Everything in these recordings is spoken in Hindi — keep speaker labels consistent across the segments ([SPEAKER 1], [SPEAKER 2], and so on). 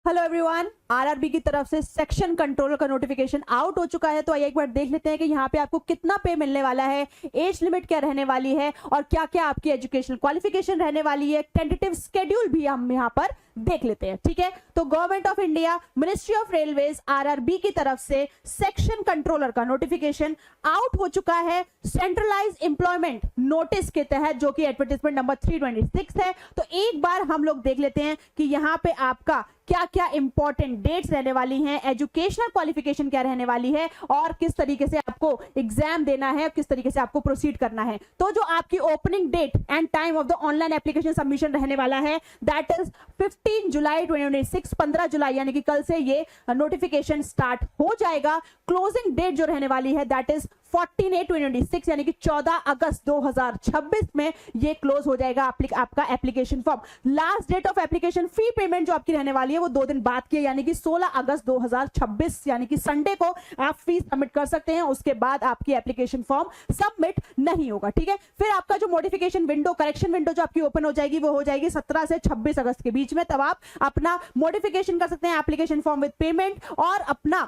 [SPEAKER 1] हेलो एवरीवन, आरआरबी की तरफ से सेक्शन कंट्रोलर का नोटिफिकेशन आउट हो चुका है। तो आइए एक बार देख लेते हैं कि यहाँ पे आपको कितना पे मिलने वाला है, एज लिमिट क्या रहने वाली है और क्या क्या आपकी एजुकेशनल क्वालिफिकेशन रहने वाली है। टेंटेटिव स्केड्यूल भी हम यहाँ पर देख लेते हैं। ठीक है, तो government of India, ministry of railways, RRB की तरफ से सेक्शन कंट्रोलर का नोटिफिकेशन आउट हो चुका है सेंट्रलाइज एम्प्लॉयमेंट नोटिस के तहत, जो कि एडवर्टाइजमेंट नंबर 326 है। तो एक बार हम लोग देख लेते हैं कि यहाँ पे आपका क्या क्या इंपॉर्टेंट डेट्स रहने वाली हैं, एजुकेशनल क्वालिफिकेशन क्या रहने वाली है और किस तरीके से आपको एग्जाम देना है, किस तरीके से आपको प्रोसीड करना है। तो जो आपकी opening date and time of the online application submission रहने वाला है दैट इज 15 जुलाई 2026, 15 जुलाई यानी कि कल से ये नोटिफिकेशन स्टार्ट हो जाएगा। क्लोजिंग डेट जो रहने वाली है दैट इज 14/8/2026 यानी कि 14 अगस्त 2026 में ये क्लोज हो जाएगा आपका application form. Last date of application fee payment जो आपकी रहने वाली है वो 2 दिन बाद की है, यानी कि 16 अगस्त 2026 यानी कि संडे को आप फीस सबमिट कर सकते हैं। उसके बाद आपकी एप्लीकेशन फॉर्म सबमिट नहीं होगा। ठीक है, फिर आपका जो मॉडिफिकेशन विंडो, करेक्शन विंडो जो आपकी ओपन हो जाएगी वो हो जाएगी 17 से 26 अगस्त के बीच में। तब आप अपना मॉडिफिकेशन कर सकते हैं एप्लीकेशन फॉर्म विद पेमेंट और अपना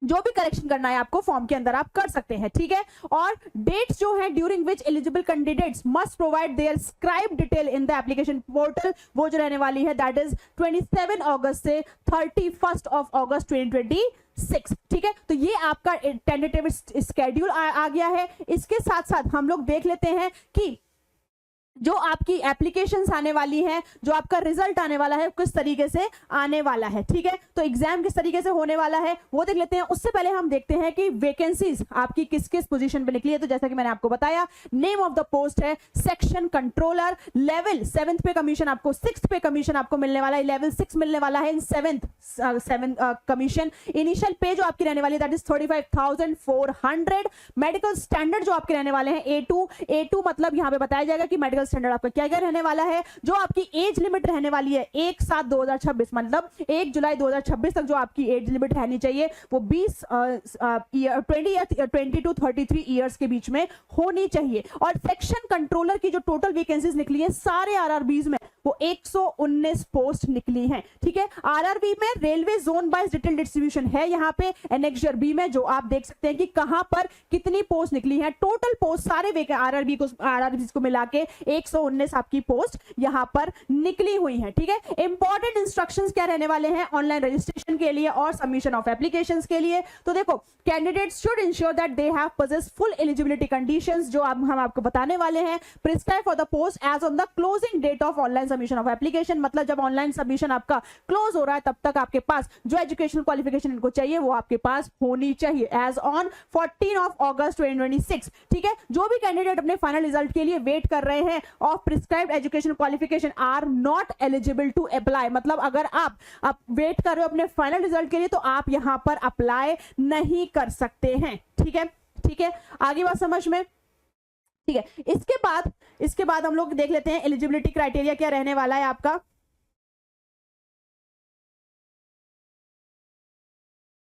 [SPEAKER 1] जो भी करेक्शन करना है आपको फॉर्म के अंदर आप कर सकते हैं। ठीक है, और डेट्स जो है during which eligible candidates must provide there scribe detail in the application portal, वो जो रहने वाली है दैट इज 27 अगस्त से 31 अगस्त 2026। ठीक है, तो ये आपका टेंटेटिव स्केड्यूल आ गया है। इसके साथ साथ हम लोग देख लेते हैं कि जो आपकी एप्लीकेशंस आने वाली है, जो आपका रिजल्ट आने वाला है किस तरीके से आने वाला है। ठीक है, तो एग्जाम किस तरीके से होने वाला है वो देख लेते हैं। उससे पहले हम देखते हैं कि वैकेंसीज आपकी किस किस पोजीशन पे निकली है। तो जैसा कि मैंने आपको बताया, नेम ऑफ द पोस्ट है सेक्शन कंट्रोलर। लेवल 7th पे कमीशन आपको, 6th पे कमीशन आपको मिलने वाला है, लेवल 6 मिलने वाला है इन 7th कमीशन। इनिशियल पे जो आपकी रहने वाली है दैट इज 35,400। मेडिकल स्टैंडर्ड जो आपके रहने वाले हैं A2 मतलब यहां पे बताया जाएगा कि मेडिकल स्टैंडर्ड आपका क्या क्या रहने वाला है। जो आपकी एज लिमिट रहने वाली है 1/7/2026 मतलब 1 जुलाई 2026 तक जो आपकी एज लिमिट रहनी चाहिए वो 20 to 33 ईयर्स के बीच में होनी चाहिए। और सेक्शन कंट्रोलर की जो टोटल वैकेंसीज निकली है सारे आरआरबीज में वो 119 पोस्ट निकली हैं। ठीक है, आरआरबी में railway zone wise detail distribution है यहाँ पे एनेक्सर बी में, जो आप देख सकते हैं कि कहां पर कितनी पोस्ट निकली है। टोटल पोस्ट सारे आरआरबी को मिला के 119 आपकी पोस्ट यहां पर निकली हुई है। ठीक है, इंपॉर्टेंट इंस्ट्रक्शंस क्या रहने वाले हैं ऑनलाइन रजिस्ट्रेशन के लिए और सबमिशन ऑफ एप्लीकेशंस के लिए। तो देखो, candidates should ensure that they have possess full eligibility conditions, जो हम आपको बताने वाले हैं। Prescribe for the post age on the closing date of online submission of application, मतलब जब ऑनलाइन सबमिशन आपका क्लोज हो रहा है तब तक आपके पास जो एजुकेशनल क्वालिफिकेशन इनको चाहिए वो आपके पास होनी चाहिए एज ऑन 14 अगस्त 2026। ठीक है, जो भी कैंडिडेट अपने फाइनल रिजल्ट के लिए वेट कर रहे हैं of prescribed education qualification are not eligible to apply, मतलब अगर आप वेट कर रहे हो अपने फाइनल रिजल्ट के लिए तो आप यहां पर अप्लाई नहीं कर सकते हैं। ठीक है, ठीक है, आगे बात समझ में। ठीक है, इसके बाद हम लोग देख लेते हैं एलिजिबिलिटी क्राइटेरिया क्या रहने वाला है आपका।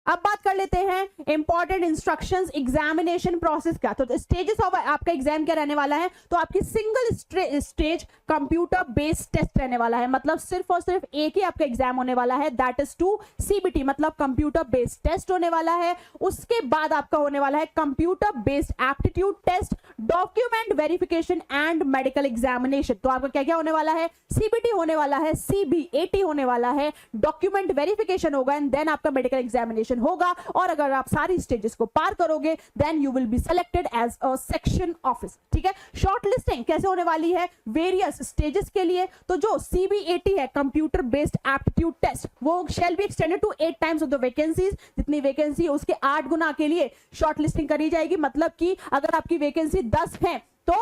[SPEAKER 1] अब बात कर लेते हैं इंपॉर्टेंट इंस्ट्रक्शंस, एग्जामिनेशन प्रोसेस का। तो स्टेजेस ऑफ आपका एग्जाम क्या रहने वाला है, तो आपकी single stage computer based test रहने वाला है, मतलब सिर्फ और सिर्फ एक ही आपका एग्जाम होने वाला है दैट इज 2 CBT मतलब कंप्यूटर बेस्ड टेस्ट होने वाला है। उसके बाद आपका होने वाला है computer based aptitude test, document verification and medical examination. तो आपका क्या क्या होने वाला है, CBT होने वाला है, CBAT होने वाला है, डॉक्यूमेंट वेरिफिकेशन होगा एंड देन आपका मेडिकल एग्जामिनेशन होगा। और अगर आप सारी स्टेजेस को पार करोगे then you will be selected as a section office. ठीक है, शॉर्ट लिस्टिंग कैसे होने वाली है वेरियस स्टेजेस के लिए। तो जो CBAT है कंप्यूटर बेस्ड एप्टीट्यूड टेस्ट वो shall be extended to 8 times of the vacancies, जितनी वैकेंसी है उसके 8 गुना के लिए शॉर्ट लिस्टिंग करी जाएगी। मतलब कि अगर आपकी वैकेंसी 10 है तो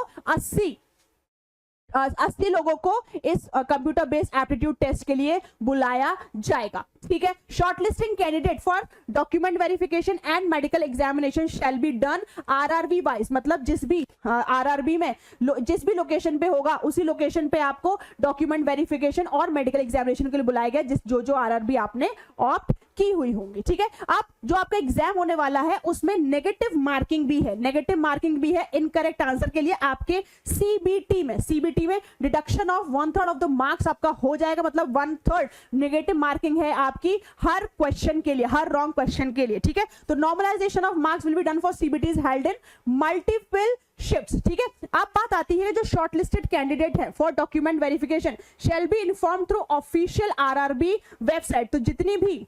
[SPEAKER 1] 80 लोगों को इस कंप्यूटर बेस्ड एप्टीट्यूड टेस्ट के लिए बुलाया जाएगा। ठीक है, shortlisting candidate for document verification and medical examination shall be done RRB wise, मतलब जिस भी आरआरबी में जिस भी लोकेशन पे होगा उसी लोकेशन पे आपको डॉक्यूमेंट वेरिफिकेशन और मेडिकल एग्जामिनेशन के लिए बुलाया गया, जो आरआरबी आपने ऑप्ट की हुई होंगी। ठीक है, अब जो आपका एग्जाम होने वाला है उसमें नेगेटिव मार्किंग भी है, नेगेटिव मार्किंग भी है इनकरेक्ट आंसर के लिए। आपके सीबीटी में deduction of 1/3 of the marks आपका हो जाएगा, मतलब 1/3 नेगेटिव मार्किंग है आपकी हर क्वेश्चन के लिए, हर रॉन्ग क्वेश्चन के लिए। ठीक है, तो normalisation of marks will be done for CBT is held in multiple shifts. ठीक है, अब बात आती है जो शॉर्टलिस्टेड कैंडिडेट है for document verification shall be inform through official RRB website. तो जितनी भी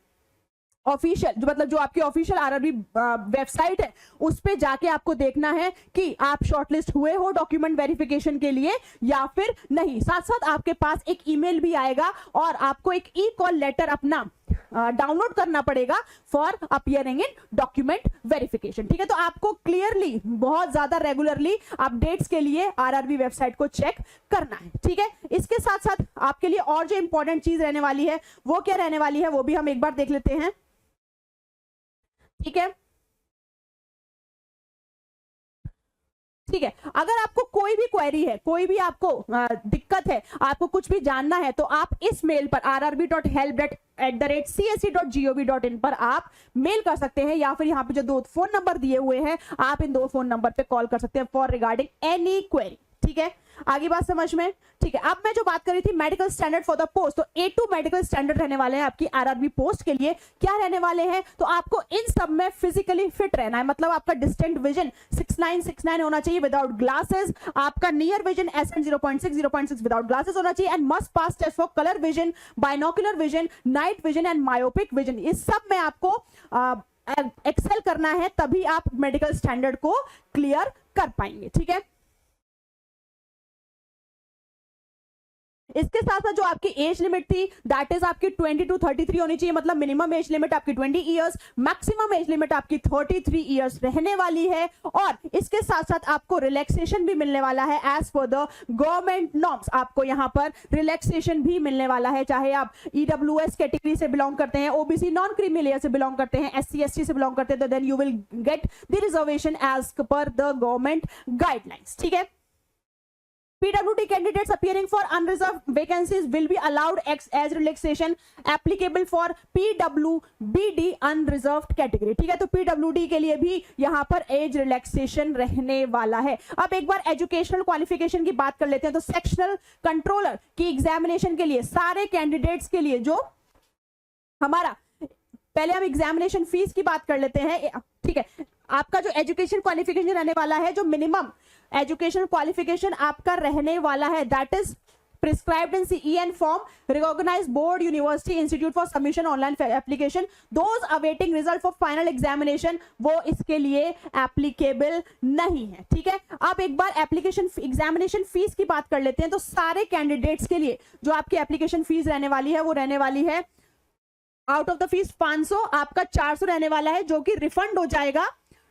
[SPEAKER 1] ऑफिशियल जो आपकी ऑफिशियल आरआरबी वेबसाइट है उस पे जाके आपको देखना है कि आप शॉर्टलिस्ट हुए हो डॉक्यूमेंट वेरिफिकेशन के लिए या फिर नहीं। साथ साथ आपके पास एक ईमेल भी आएगा और आपको एक ई कॉल लेटर अपना डाउनलोड करना पड़ेगा for appearing in document verification. ठीक है, तो आपको क्लियरली बहुत ज्यादा रेगुलरली अपडेट्स के लिए आरआरबी वेबसाइट को चेक करना है। ठीक है, इसके साथ साथ आपके लिए और जो इंपॉर्टेंट चीज रहने वाली है वो क्या रहने वाली है वो भी हम एक बार देख लेते हैं। ठीक है, ठीक है, अगर आपको कोई भी क्वेरी है, कोई भी आपको दिक्कत है, आपको कुछ भी जानना है तो आप इस मेल पर rrb.help@csc.gov.in पर आप मेल कर सकते हैं या फिर यहाँ पे जो 2 फोन नंबर दिए हुए हैं आप इन 2 फोन नंबर पे कॉल कर सकते हैं फॉर रिगार्डिंग एनी क्वेरी। ठीक है, आगे बात समझ में। ठीक है, अब मैं जो बात कर रही थी medical standard for the post, तो A2 मेडिकल स्टैंडर्ड रहने वाले हैं आपकी आरआरबी पोस्ट के लिए। क्या रहने वाले हैं, तो आपको इन सब में फिजिकली फिट रहना है, मतलब आपका डिस्टेंट विजन 6969 होना चाहिए विदाउट ग्लासेस, आपका near vision SN 0.6 without glasses होना चाहिए and must pass test for colour vision, binocular vision, night vision and myopic vision. इस सब में आपको एक्सेल करना है, तभी आप मेडिकल स्टैंडर्ड को क्लियर कर पाएंगे। ठीक है, इसके साथ साथ जो आपकी एज लिमिट थी दैट इज आपकी 20 to 33 होनी चाहिए, मतलब मिनिमम एज लिमिट आपकी 20 इयर्स, मैक्सिमम एज लिमिट आपकी 33 इयर्स रहने वाली है। और इसके साथ साथ आपको रिलैक्सेशन भी मिलने वाला है as per the government norms. आपको यहाँ पर रिलैक्सेशन भी मिलने वाला है, चाहे आप EWS कैटेगरी से बिलोंग करते हैं, OBC नॉन क्रीमी लेयर से बिलोंग करते हैं, SC ST से बिलोंग करते हैं, तो then you will get the reservation as per the government guidelines. ठीक है, PWD candidates appearing for unreserved vacancies will be allowed as relaxation applicable for PWBD unreserved category। ठीक है, तो PWD के लिए भी यहाँ पर एज रिलैक्सेशन रहने वाला है। अब एक बार एजुकेशनल क्वालिफिकेशन की बात कर लेते हैं, तो सेक्शनल कंट्रोलर की एग्जामिनेशन के लिए सारे कैंडिडेट्स के लिए जो हमारा, पहले हम एग्जामिनेशन फीस की बात कर लेते हैं। ठीक है, आपका जो एजुकेशन क्वालिफिकेशन रहने वाला है, जो मिनिमम एजुकेशन क्वालिफिकेशन आपका रहने वाला है that is prescribed in CEN form, recognized board, university, institute for submission online application, those awaiting result for final examination वो इसके लिए applicable नहीं है। ठीक है, अब एक बार एप्लीकेशन एग्जामिनेशन फीस की बात कर लेते हैं, तो सारे कैंडिडेट्स के लिए जो आपकी एप्लीकेशन फीस रहने वाली है वो रहने वाली है आउट ऑफ द फीस 500, आपका 400 रहने वाला है जो कि रिफंड हो जाएगा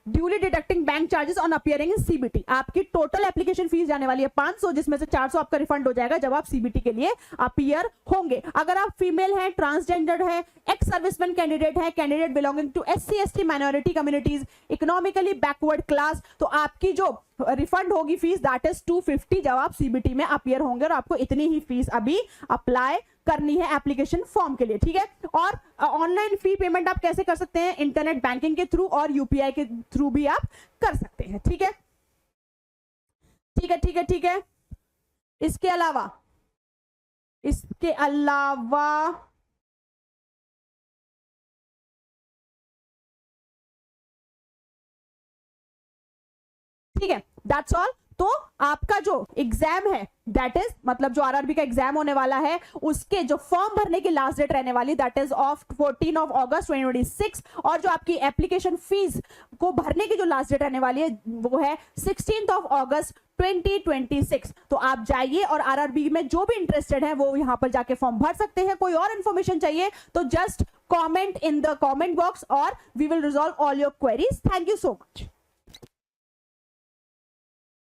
[SPEAKER 1] duly deducting bank charges on appearing in CBT. आपकी टोटल एप्लीकेशन फीस जाने वाली है 500, जिसमें से 400 आपका रिफंड हो जाएगा जब आप सीबीटी के लिए अपीयर होंगे। अगर आप फीमेल हैं, ट्रांसजेंडर है, एक्स सर्विसमैन कैंडिडेट है, candidate belonging to SC ST minority communities, economically backward class, तो आपकी जो रिफंड होगी फीस दैट इज 250 जब आप सीबीटी में अपीयर होंगे, और आपको इतनी ही फीस अभी अप्लाई करनी है एप्लीकेशन फॉर्म के लिए। ठीक है, और ऑनलाइन फी पेमेंट आप कैसे कर सकते हैं, इंटरनेट बैंकिंग के थ्रू और यूपीआई के थ्रू भी आप कर सकते हैं। ठीक है, ठीक है, ठीक है, ठीक है। इसके अलावा ठीक है, दैट्स ऑल। तो आपका जो एग्जाम है दैट इज, मतलब जो आरआरबी का एग्जाम होने वाला है उसके जो फॉर्म भरने की लास्ट डेट रहने वाली that is of 14 of August 2026, और जो आपकी एप्लीकेशन फीस को भरने की जो लास्ट डेट रहने वाली है वो है 16 of August 2026। तो आप जाइए और आरआरबी में जो भी इंटरेस्टेड है वो यहाँ पर जाके फॉर्म भर सकते हैं। कोई और इन्फॉर्मेशन चाहिए तो just comment in the comment box और we will resolve all your queries. Thank you so much.